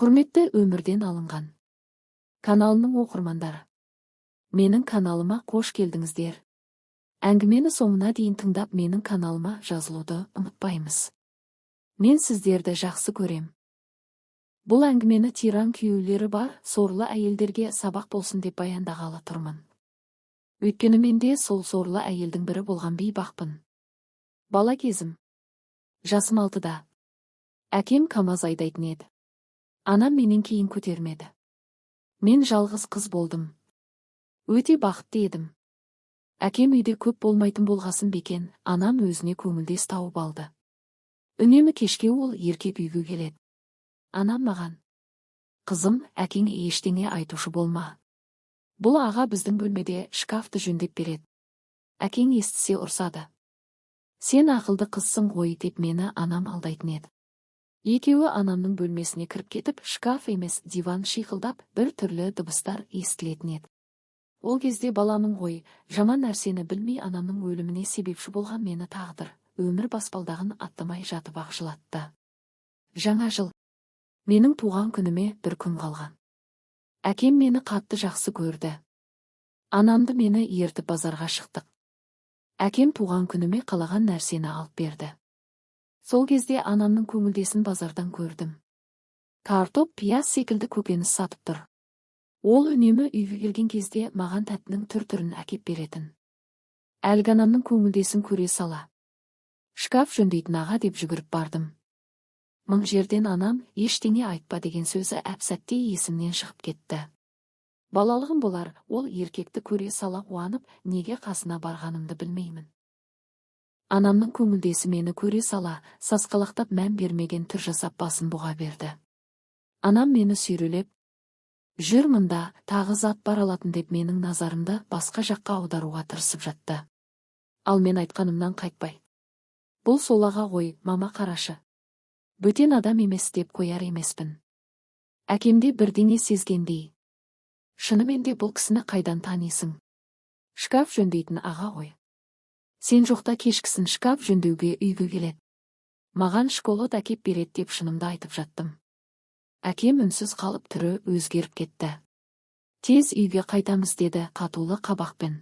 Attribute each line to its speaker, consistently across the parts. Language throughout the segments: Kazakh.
Speaker 1: Құрметті өмірден алынған каналының оқырмандары, менің каналыма қош келдіңіздер. Әңгімені соңына дейін тыңдап, менің каналыма жазылуды ұмытпаймыз. Мен сіздерді жақсы көрем. Бұл әңгімені тиран күйеулері бар сорлы әйелдерге сабақ болсын деп баяндағалы тұрмын. Өйткені менде сол сорлы әйелдің бірі болған бейбақпын. Бала кезім, жасым 6-да. Әкем КамАЗ айдайтын еді. Анам менен кейін көтермеді. Мен жалғыз қыз болдым. Өте бақытты едім. Әкем үйде көп болмайтын болғасын бекен, анам өзіне көңілдес тауып алды. Үнемі кешке ол еркек үйге келеді. Анам маған: «Қызым, әкең ештеңе айтушы болма. Бұл аға біздің бөлмеде шкафты жөндеп береді. Әкең естісе ұрсады. Сен ақылды қызсың ғой» деп мені анам алдайтын еді. Екеуі анамның бөлмесіне кіріп кетіп, шкаф емес диван шиқылдап, бір түрлі дыбыстар естілетін еді. Ол кезде баламын ғой, жаман нәрсені білмей анамның өліміне себепші болған мені тағдыр, өмір баспалдағын аттамай жатып ақ жылатты. Жаңа жыл. Менің туған күніме бір күн қалған. Әкем мені қатты жақсы көрді. Анамды мені ертіп базарға шықтық. Әкем туған күніме қалаған нәрсені алып берді. Сол кезде анамның көңілдесін базардан көрдім. Картоп, пияз секілді көкөніс сатып тұр. Ол үнемі үйге келген кезде маған тәттінің түр-түрін әкеп беретін. Әлгі анамның көңілдесін көре сала: «Шкаф жөндейтін аға» деп жүгіріп бардым. Мың жерден анам «ештеңе айтпа» деген сөзі әп-сәтте есімнен шығып кетті. Балалығым болар, ол еркекті көре сала қуанып, неге қасына барғанымды білмеймін. Анамның көңілдесі мені көре сала, сасқалақтап мән бермеген түр жасап басын бұға берді. Анам мені сүйрелеп: «Жүр, мұнда тағы зат бар алатын» деп менің назарымды басқа жаққа аударуға тырысып жатты. Ал мен айтқанымнан қайтпай: «Бұл сол аға ғой, мама қарашы. Бөтен адам емес» деп қояр емеспін. Әкемде бірдеңе сезгендей: «Шынымен де бұл кісіні қайдан танисың? Шкаф жөндейтін аға ғой. Сен жоқта кешкісін шкаф жөндеуге үйге келеді. Маған шоколад әкеп береді» деп шынымды айтып жаттым. Әкем үнсіз қалып, түрі өзгеріп кетті. «Тез үйге қайтамыз» деді қатулы қабақпен.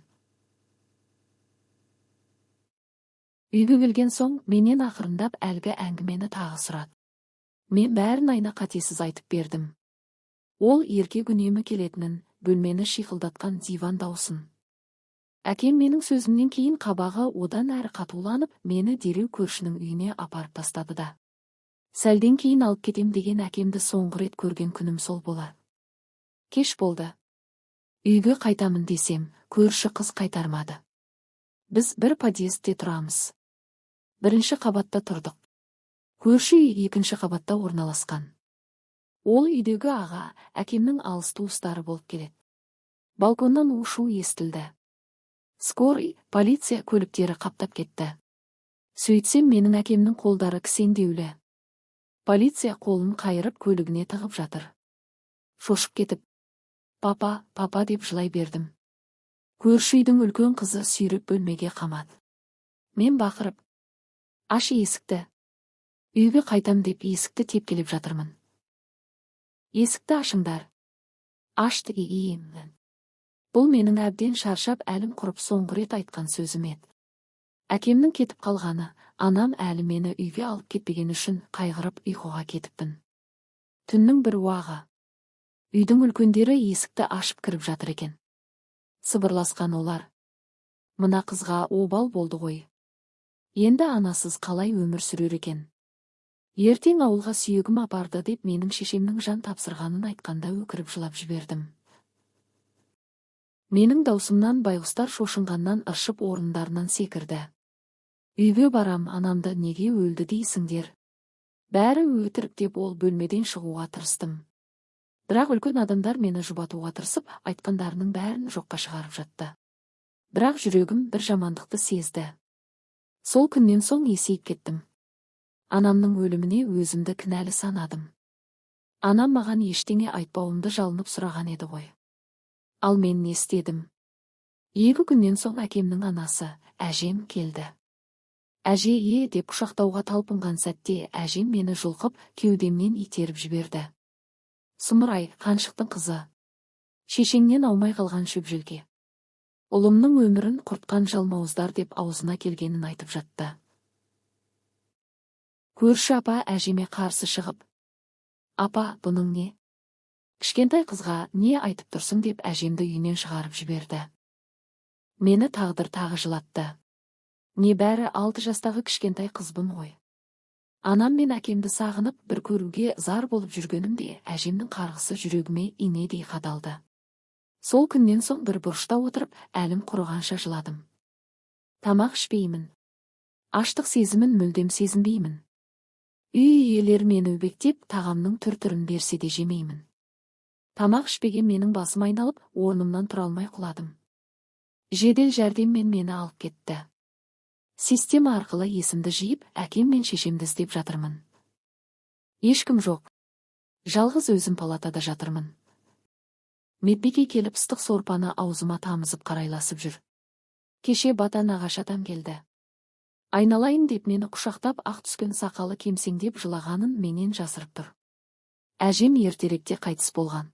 Speaker 1: Үйге келген соң менен ақырындап әлгі әңгімені тағы сұрады. Мен бәрін айна қатесіз айтып бердім. Ол еркек үнемі келетінін, бөлмені шиқылдатқан диван даусын. Әкем менің сөзімнен кейін қабағы одан әрі қатуланып, мені дереу көршінің үйіне апарып тастады да. Сәлден кейін алып кетем деген әкемді соңғы рет көрген күнім сол болар. Кеш болды. Үйге қайтамын десем, көрші қыз қайтармады. Біз бір подъездте тұрамыз. Бірінші қабатта тұрдық. Көрші үй екінші қабатта орналасқан. Ол үйдегі аға әкемнің алыс туыстары болып келеді. Балконнан у-шу естілді. Скорый, полиция көліктері қаптап кетті. Сөйтсем, менің әкемнің қолдары кісендеулі. Полиция қолын қайырып көлігіне тығып жатыр. Шошып кетіп: «Папа, папа» деп жылай бердім. Көрші үйдің үлкен қызы сүйреп бөлмеге қамады. Мен бақырып: «Аш есікті. Үйге қайтам» деп есікті тепкелеп жатырмын. «Есікті ашыңдар». Ашты еймін. Бұл менің әбден шаршап, әлім құрып соңғы рет айтқан сөзім еді. Әкемнің кетіп қалғаны, анам әлі мені үйге алып кетпеген үшін қайғырып ұйқыға кетіппін. Түннің бір уағы. Үйдің үлкендері есікті ашып кіріп жатыр екен. Сыбырласқан олар: «Мына қызға обал болды ғой. Енді анасыз қалай өмір сүрер екен? Ертең ауылға сүйегім апарды» деп менің шешемнің жан тапсырғанын айтқанда өкіріп жылап жібердім. Менің даусымнан байғұстар шошынғаннан ыршып орындарынан секірді. «Үйге барам, анамды неге өлді дейсіңдер? Бәрі өтірік» деп ол бөлмеден шығуға тырыстым. Бірақ үлкен адамдар мені жұбатуға тырысып, айтқандарының бәрін жоққа шығарып жатты. Бірақ жүрегім бір жамандықты сезді. Сол күннен соң есейіп кеттім. Анамның өліміне өзімді кінәлі санадым. Анам маған ештеңе айтпауымды жалынып сұраған еді ғой. Ал мен не істедім? 2 күннен соң әкемнің анасы, әжем келді. Әже деп құшақтауға талпынған сәтте әжем мені жұлқып, кеудемнен итеріп жіберді. Сұмырай, қаншықтың қызы. Шешеңнен аумай қалған шөпжелке. Ұлымның өмірін құртқан жалмауыздар деп аузына келгенін айтып жатты. Көрші апа әжеме қарсы шығып: апа, бұның не? Кішкентай қызға не айтып тұрсың деп әжемді үйінен шығарып жіберді. Мені тағдыр тағы жылатты. Небәрі 6 жастағы кішкентай қызбын ғой. Анам мен әкемді сағынып бір көруге зар болып жүргенімде әжемнің қарғысы жүрегіме инедей қадалды. Сол күннен соң бір бұрышта отырып, әлім құрығанша жыладым. Тамақ ішпеймін. Аштық сезімін мүлдем сезінбеймін. Үй иелері мені өбектеп, тағамның түр-түрін берсе де жемеймін. Тамақ ішпеген менің басым айналып, орнымнан тұра алмай құладым. Жедел жәрдеммен мені алып кетті. Система арқылы есімді жиып, әкем мен шешемді іздеп жатырмын. Ешкім жоқ. Жалғыз өзім палатада жатырмын. Медбике келіп ыстық сорпаны аузыма тамызып қарайласып жүр. Кеше Бата нағашы атам келді. Айналайын деп мені құшақтап, ақ түскен сақалы кемсеңдеп жылағанын менен жасырып тұр. Әжем ертеректе қайтыс болған.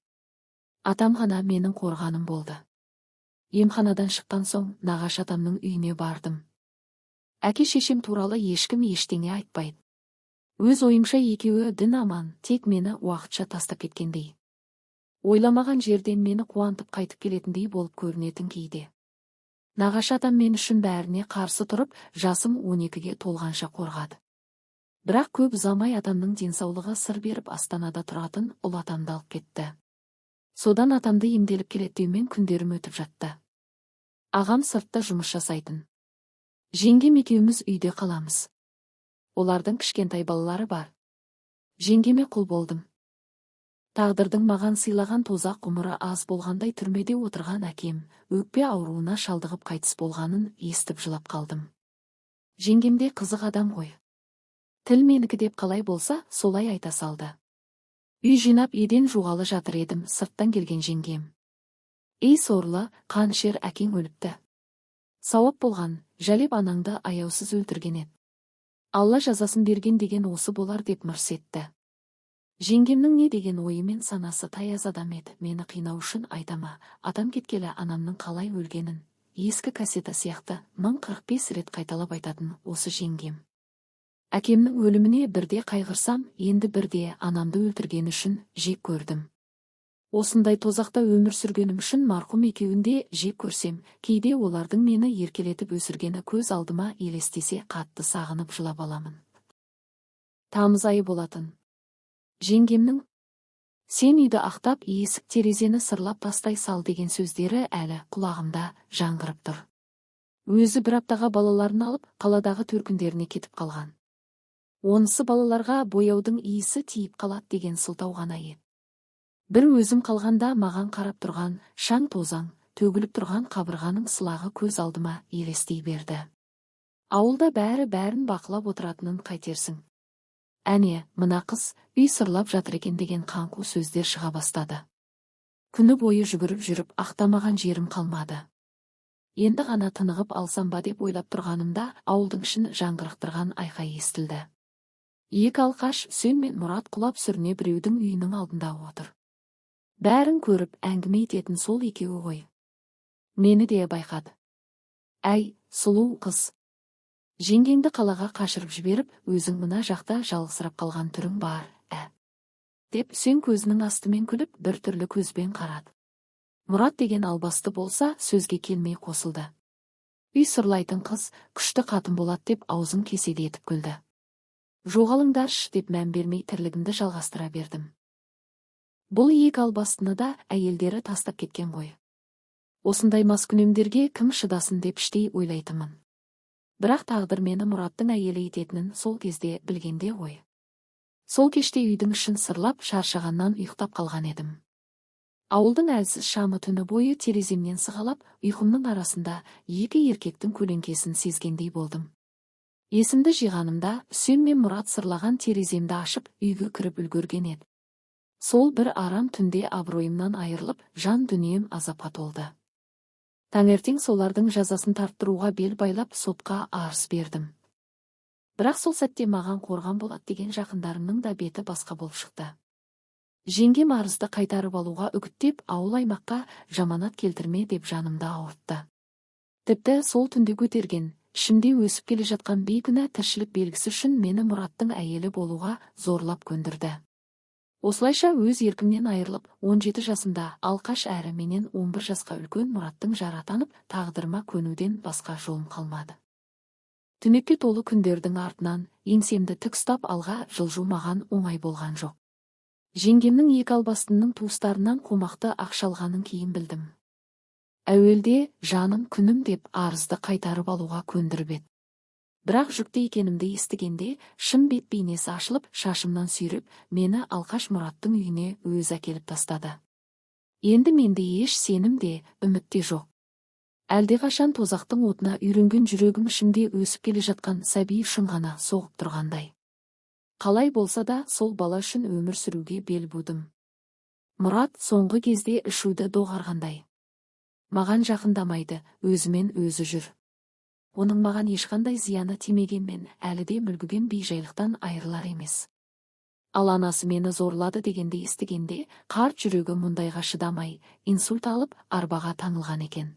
Speaker 1: Атам ғана менің қорғаным болды. Емханадан шыққан соң нағашы атамның үйіне бардым. Әке шешем туралы ешкім ештеңе айтпайды. Өз ойымша екеуі дін аман, тек мені уақытша тастап кеткендей. Ойламаған жерден мені қуантып қайтып келетіндей болып көрінетін кейде. Нағашы атам мен үшін бәріне қарсы тұрып, жасым 12-ге толғанша қорғады. Бірақ көп ұзамай атамның денсаулығы сыр беріп, Астанада тұратын ұл атамды алып кетті. Содан атамды емделіп келеттеумен күндерім өтіп жатты. Ағам сыртта жұмыс жасайтын. Жеңгем екеуміз үйде қаламыз. Олардың кішкентай балалары бар. Жеңгеме құл болдым. Тағдырдың маған сыйлаған тозақ ғұмыры аз болғандай түрмеде отырған әкем, өкпе ауруына шалдығып қайтыс болғанын естіп жылап қалдым. Жеңгемде қызық адам ғой. Тіл менікі деп қалай болса, солай айта салды. Үй жинап еден жуғалы жатыр едім, сырттан келген жеңгем: ей сорлы, қанішер, әкең өліпті. Сауап болған, жәлеп анаңды аяусыз өлтірген еді. Алла жазасын берген деген осы болар деп мырс етті. Жеңгемнің не деген ойы мен санасы таяз адам еді. Мені қинау үшін айтама, атам кеткелі анамның қалай өлгенін, ескі кассета сияқты 1045 рет қайталап айтатын осы жеңгем. Әкемнің өліміне бірде қайғырсам, енді бірде анамды өлтірген үшін жек көрдім. Осындай тозақта өмір сүргенім үшін марқұм екеуінде жек көрсем, кейде олардың мені еркелетіп өсіргені көз алдыма елестесе қатты сағынып жылап аламын. Тамыз айы болатын. Жеңгемнің сен үйді ақтап, есік терезені сырлап тастай сал деген сөздері әлі құлағымда жаңғырып тұр. Өзі бір аптаға балаларын алып, қаладағы төркіндеріне кетіп қалған. Онысы балаларға бояудың иісі тиіп қалады деген сылтау ғана еді. Бір өзім қалғанда маған қарап тұрған шаң тозаң, төгіліп тұрған қабырғаның сылағы көз алдыма елестей берді. Ауылда бәрін бақылап отыратынын қайтерсің. Әне, мына қыз үй сырлап жатыр екен деген қаңқу сөздер шыға бастады. Күні бойы жүгіріп жүріп ақтамаған жерім қалмады. Енді ғана тынығып алсам ба деп ойлап тұрғанымда ауылдың ішін жаңғырықтырған айқай естілді. Екі алқаш Үсен мен Мұрат құлап сүріне біреудің үйінің алдында отыр. Бәрін көріп әңгіме ететін сол екеуі ғой. Мені де байқады. Әй, сұлу қыз. Жеңгеңді қалаға қашырып жіберіп, өзің мына жақта жалғызсырап қалған түрің бар, деп Үсен көзінің астымен күліп, бір түрлі көзбен қарады. Мұрат деген албасты болса, сөзге келмей қосылды. Үй сырлайтын қыз, күшті қатын болады деп аузын кеседетіп күлді. Жоғалыңдаршы деп мән бермей тірлігімді жалғастыра бердім. Бұл екі албастыны да әйелдері тастап кеткен ғой. Осындай маскүнемдерге кім шыдасын деп іштей ойлайтынмын. Бірақ тағдыр мені Мұраттың әйелі ететінін сол кезде білгенде ғой. Сол кеште үйдің ішін сырлап шаршағаннан ұйықтап қалған едім. Ауылдың әлсіз шамы түні бойы тереземнен сығалап, ұйқымның арасында екі еркектің көлеңкесін сезгендей болдым. Есімді жиғанымда Үсен мен Мұрат сырлаған тереземді ашып үйге кіріп үлгерген еді. Сол бір арам түнде абыройымнан айырылып, жан дүнием азапқа толды. Таңертең солардың жазасын тарттыруға бел байлап сотқа арыз бердім. Бірақ сол сәтте маған қорған болады деген жақындарымның да беті басқа болып шықты. Жеңгем арызды қайтарып алуға үгіттеп, ауыл-аймаққа жаманат келтірме деп жанымды ауыртты. Тіпті сол түнде көтерген, ішімде өсіп келе жатқан бейкүнә тіршілік белгісі үшін мені Мұраттың әйелі болуға зорлап көндірді. Осылайша өз еркімнен айырылып, 17 жасымда алқаш әрі менен 11 жасқа үлкен Мұраттың жары атанып, тағдырыма көнуден басқа жолым қалмады. Түнекке толы күндердің артынан еңсемді тік ұстап алға жылжу маған оңай болған жоқ. Жеңгемнің екі албастының туыстарынан қомақты ақша алғанын кейін білдім. Әуелде жаным күнім деп арызды қайтарып алуға көндіріп еді. Бірақ жүкті екенімді естігенде шын бет бейнесі ашылып, шашымнан сүйреп, мені Алқаш Мұраттың үйіне өзі әкеліп тастады. Енді менде еш сенім де, үміт те жоқ. Әлдеқашан тозақтың отына үйренген жүрегім ішімде өсіп келе жатқан сәби үшін ғана соғып тұрғандай. Қалай болса да сол бала үшін өмір сүруге бел будым. Мұрат соңғы кезде ішуді доғарғандай. Маған жақындамайды, өзімен өзі жүр. Оның маған ешқандай зияны тимегенмен, әлі де мүлгіген бейжайлықтан айырылар емес. Ал анасы мені зорлады дегенде естігенде, қарт жүрегі мұндайға шыдамай, инсульт алып, арбаға таңылған екен.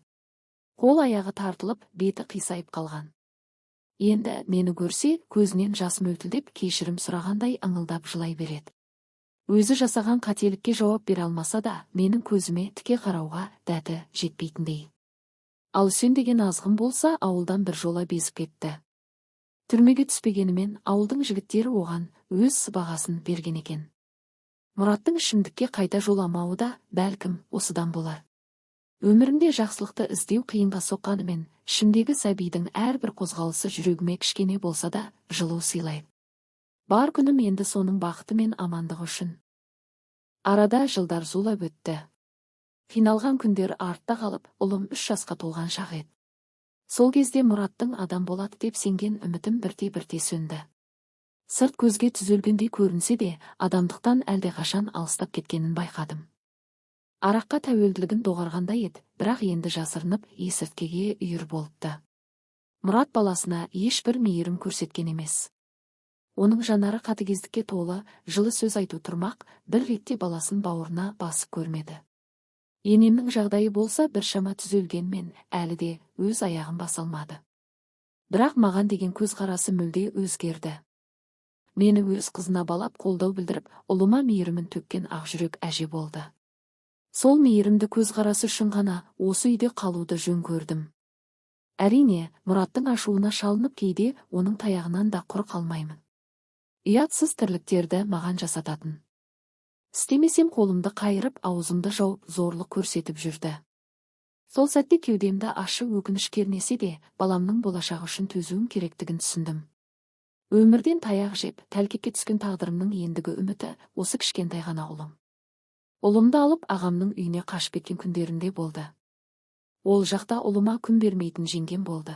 Speaker 1: Қол аяғы тартылып, беті қисайып қалған. Енді мені көрсе, көзінен жас мөлтілдеп, кешірім сұрағандай ыңылдап жылай береді. Өзі жасаған қателікке жауап бере алмаса да, менің көзіме тіке қарауға дәті жетпейтіндей. Ал Үсен деген азғын болса, ауылдан бір жола безіп кетті. Түрмеге түспегенімен, ауылдың жігіттері оған өз сыбағасын берген екен. Мұраттың ішімдікке қайта жоламауы да бәлкім осыдан болар. Өмірімде жақсылықты іздеу қиынға соққанымен, ішімдегі сәбидің әрбір қозғалысы жүрегіме кішкене болса да жылу сыйлайды. Бар күнім енді соның бақыты мен амандығы үшін. Арада жылдар зулап өтті. Қиналған күндер артта қалып, ұлым 3 жасқа толған шақ еді. Сол кезде Мұраттың адам болады деп сенген үмітім бірте-бірте сөнді. Сырт көзге түзелгендей көрінсе де, адамдықтан әлдеқашан алыстап кеткенін байқадым. Араққа тәуелділігін доғарғандай еді, бірақ енді жасырынып, есірткіге үйір болыпты. Мұрат баласына ешбір мейірім көрсеткен емес. Оның жанары қатыгездікке толы, жылы сөз айту тұрмақ, бір ретте баласын бауырына басып көрмеді. Енемнің жағдайы болса біршама түзелгенмен, әлі де өз аяғын баса алмады. Бірақ маған деген көзқарасы мүлде өзгерді. Мені өз қызына балап, қолдау білдіріп, ұлыма мейірімін төккен ақжүрек әже болды. Сол мейірімді көзқарасы үшін ғана осы үйде қалуды жөн көрдім. Әрине, Мұраттың ашуына шалынып кейде оның таяғынан да құр қалмаймын. Ұятсыз тірліктерді маған жасататын. Істемесем қолымды қайырып, аузымды жауып, зорлық көрсетіп жүрді. Сол сәтте кеудемді ашы өкініш кернесе де, баламның болашағы үшін төзуім керектігін түсіндім. Өмірден таяқ жеп, тәлкекке түскен тағдырымның ендігі үміті осы кішкентай ғана ұлым. Ұлымды алып, ағамның үйіне қашып кеткен күндерінде болды. Ол жақта ұлыма күн бермейтін жеңгем болды.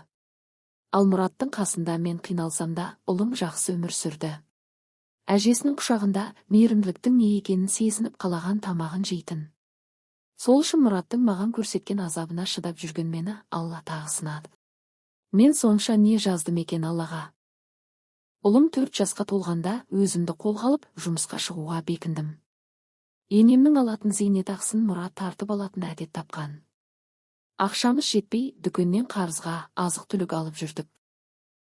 Speaker 1: Ал Мұраттың қасында мен қиналсам да, ұлым жақсы өмір сүрді. Әжесінің құшағында мейірімділіктің не екенін сезініп қалаған тамағын жейтін. Сол үшін Мұраттың маған көрсеткен азабына шыдап жүрген мені Алла тағы сынады. Мен сонша не жаздым екен Аллаға. Ұлым 4 жасқа толғанда өзімді қолға алып жұмысқа шығуға бекіндім. Енемнің алатын зейнетақысын Мұрат тартып алатын әдет тапқан. Ақшамыз жетпей, дүкеннен қарызға азық-түлік алып жүрдік.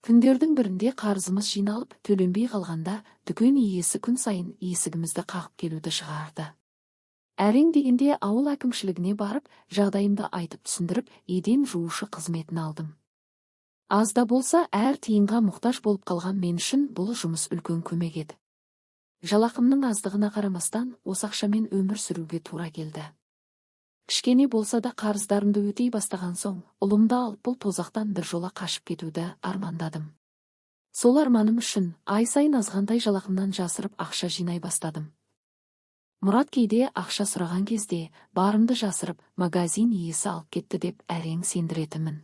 Speaker 1: Күндердің бірінде қарызымыз жиналып, төленбей қалғанда, дүкен иесі күн сайын есігімізді қағып келуді шығарды. Әрең дегенде ауыл әкімшілігіне барып, жағдайымды айтып түсіндіріп, еден жуушы қызметін алдым. Аз да болса, әр тиынға мұқтаж болып қалған мен үшін бұл жұмыс үлкен көмек еді. Жалақымның аздығына қарамастан, осы ақшамен өмір сүруге тура келді. Кішкене болса да қарыздарымды өтей бастаған соң, ұлымды алып бұл тозақтан бір жола қашып кетуді армандадым. Сол арманым үшін ай сайын азғантай жалақымнан жасырып ақша жинай бастадым. Мұрат кейде ақша сұраған кезде барымды жасырып, магазин иесі алып кетті деп әрең сендіретімін.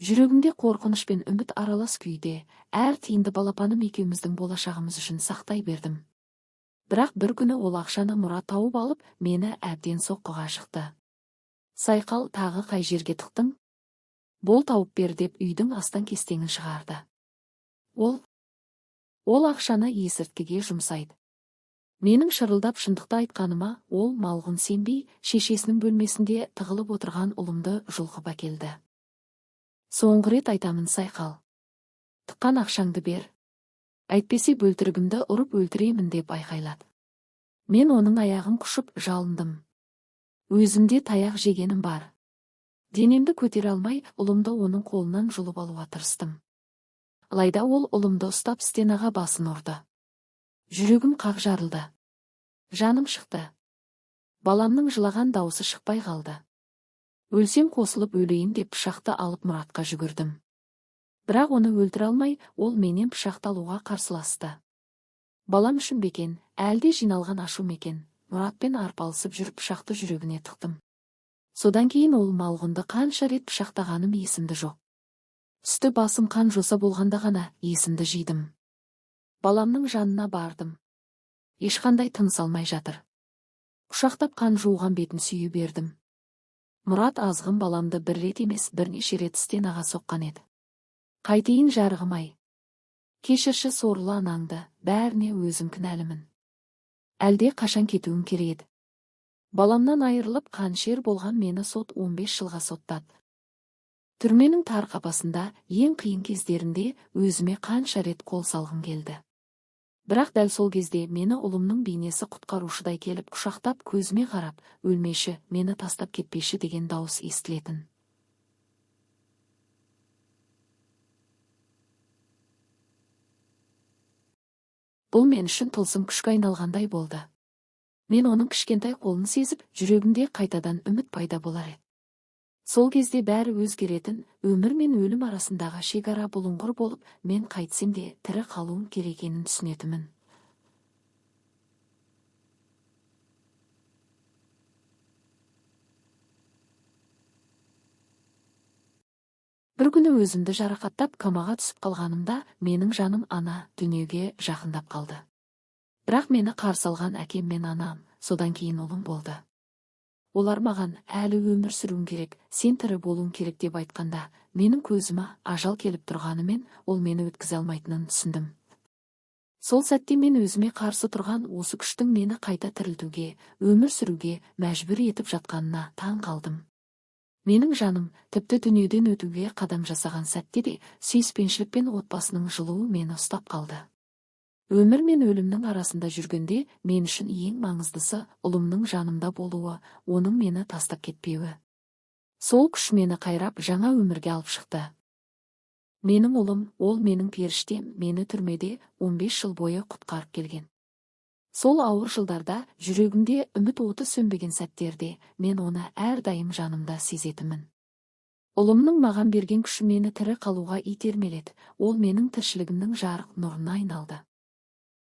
Speaker 1: Жүрегімде қорқыныш пен үміт аралас күйде, әр тиынды балапаным екеуміздің болашағымыз үшін сақтай бердім. Бірақ бір күні ол ақшаны Мұрат тауып алып, мені әбден соққыға жықты. Сайқал, тағы қай жерге тықтың? Бол тауып бер деп үйдің астан кестеңін шығарды. Ол ақшаны есірткіге жұмсайды. Менің шырылдап шындықты айтқаныма ол малғын сенбей, шешесінің бөлмесінде тығылып отырған ұлымды жұлқып әкелді. Соңғы рет айтамын, сайқал. Тыққан ақшаңды бер. Әйтпесе бөлтірігімді ұрып өлтіремін деп айқайлады. Мен оның аяғын құшып жалындым. Өзімде таяқ жегенім бар. Денемді көтере алмай, ұлымды оның қолынан жұлып алуға тырыстым. Алайда ол ұлымды ұстап стенаға басын ұрды. Жүрегім қақ жарылды. Жаным шықты. Баламның жылаған дауысы шықпай қалды. Өлсем қосылып өлейін деп пышақты алып Мұратқа жүгірдім. Бірақ оны өлтіре алмай, ол менен пышақты алуға қарсыласты. Балам үшін бекен, әлде жиналған ашу мекен, Мұратпен арпалысып жүріп пышақты жүрегіне тықтым. Содан кейін ол малғынды қанша рет пышақтағаным есімді жоқ. Үсті басым қан жоса болғанда ғана есімді жидым. Баламның жанына бардым. Ешқандай тыныс алмай жатыр. Құшақтап қан жуған бетін сүйе бердім. Мұрат азғын баламды бір рет емес, бірнеше рет стенаға соққан еді. Қайтейін жарығым-ай. Кешірші сорлы анаңды, бәріне өзім кінәлімін. Әлде қашан кетуім керек еді. Баламнан айырылып қаншер болған мені сот 15 жылға соттады. Түрменің тар қапасында ең қиын кездерінде өзіме қанша рет қол салғым келді. Бірақ дәл сол кезде мені ұлымның бейнесі құтқарушыдай келіп құшақтап көзіме қарап, өлмеші, мені тастап кетпеші деген дауыс естілетін. Бұл мен үшін тылсым күшке айналғандай болды. Мен оның кішкентай қолын сезіп, жүрегімде қайтадан үміт пайда болар еді. Сол кезде бәрі өзгеретін, өмір мен өлім арасындағы шекара бұлыңғыр болып, мен қайтсем де тірі қалуым керек екенін түсінетімін. Бір күні өзімді жарақаттап комаға түсіп қалғанымда, менің жаным ана дүниеге жақындап қалды. Бірақ мені қарсы алған әкем мен анам, содан кейін ұлым болды. Олар маған әлі өмір сүруің керек, сен тірі болуың керек деп айтқанда, менің көзіме ажал келіп тұрғанымен, ол мені өткізе алмайтынын түсіндім. Сол сәтте мен өзіме қарсы тұрған осы күштің мені қайта тірілтуге, өмір сүруге мәжбүр етіп жатқанына таң қалдым. Менің жаным тіпті дүниеден өтуге қадам жасаған сәтте де сүйіспеншілік пен отбасының жылуы мені ұстап қалды. Өмір мен өлімнің арасында жүргенде мен үшін ең маңыздысы ұлымның жанымда болуы, оның мені тастап кетпеуі. Сол күш мені қайрап жаңа өмірге алып шықты. Менің ұлым, ол менің періштем, мені түрмеде 15 жыл бойы құтқарып келген. Сол ауыр жылдарда жүрегімде үміт оты сөнбеген сәттерде мен оны әрдайым жанымда сезетімін. Ұлымның маған берген күші мені тірі қалуға итермеледі, ол менің тіршілігімнің жарық нұрына айналды.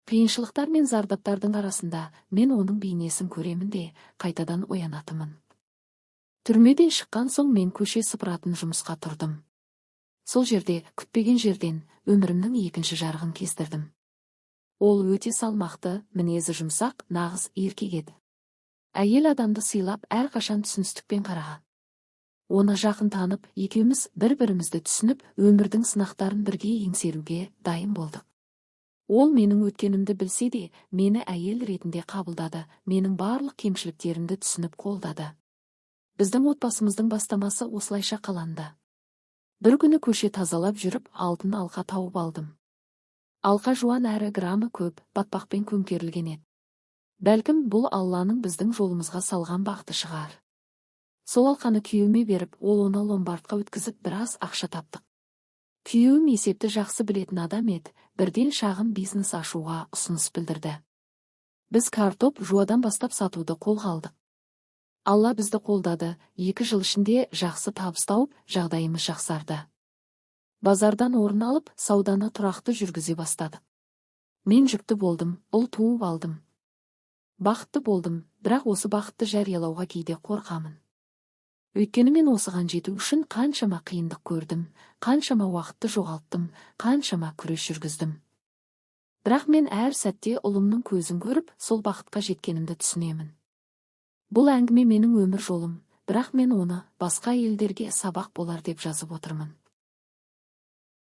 Speaker 1: Қиыншылықтар мен зардаптардың арасында мен оның бейнесін көремін де қайтадан оянатымын. Түрмеден шыққан соң мен көше сыпыратын жұмысқа тұрдым. Сол жерде, күтпеген жерден, өмірімнің екінші жарығын кездірдім. Ол өте салмақты, мінезі жұмсақ, нағыз еркек еді. Әйел адамды сыйлап, әрқашан түсіністікпен қараған. Оны жақын танып, екеуміз бір-бірімізді түсініп, өмірдің сынақтарын бірге еңсеруге дайын болдық. Ол менің өткенімді білсе де, мені әйел ретінде қабылдады, менің барлық кемшіліктерімді түсініп қолдады. Біздің отбасымыздың бастамасы осылайша қаланды. Бір күні көше тазалап жүріп, алтын алқа тауып алдым. Алқа жуан әрі грамы көп, батпақпен көмкерілген еді. Бәлкім бұл Алланың біздің жолымызға салған бақыты шығар. Сол алқаны күйеуіме беріп, ол оны ломбардқа өткізіп біраз ақша таптық. Күйеуім есепті жақсы білетін адам еді, бірден шағын бизнес ашуға ұсыныс білдірді. Біз картоп жуадан бастап сатуды қолға алдық. Алла бізді қолдады, 2 жыл ішінде жақсы табыс тауып, жағдайымыз жақсарды. Базардан орын алып, сауданы тұрақты жүргізе бастадық. Мен жүкті болдым, ұл туып алдым. Бақытты болдым, бірақ осы бақытты жариялауға кейде қорқамын. Өйткені мен осыған жету үшін қаншама қиындық көрдім, қаншама уақытты жоғалттым, қаншама күрес жүргіздім. Бірақ мен әр сәтте ұлымның көзін көріп, сол бақытқа жеткенімді түсінемін. Бұл әңгіме менің өмір жолым, бірақ мен оны басқа елдерге сабақ болар деп жазып отырмын.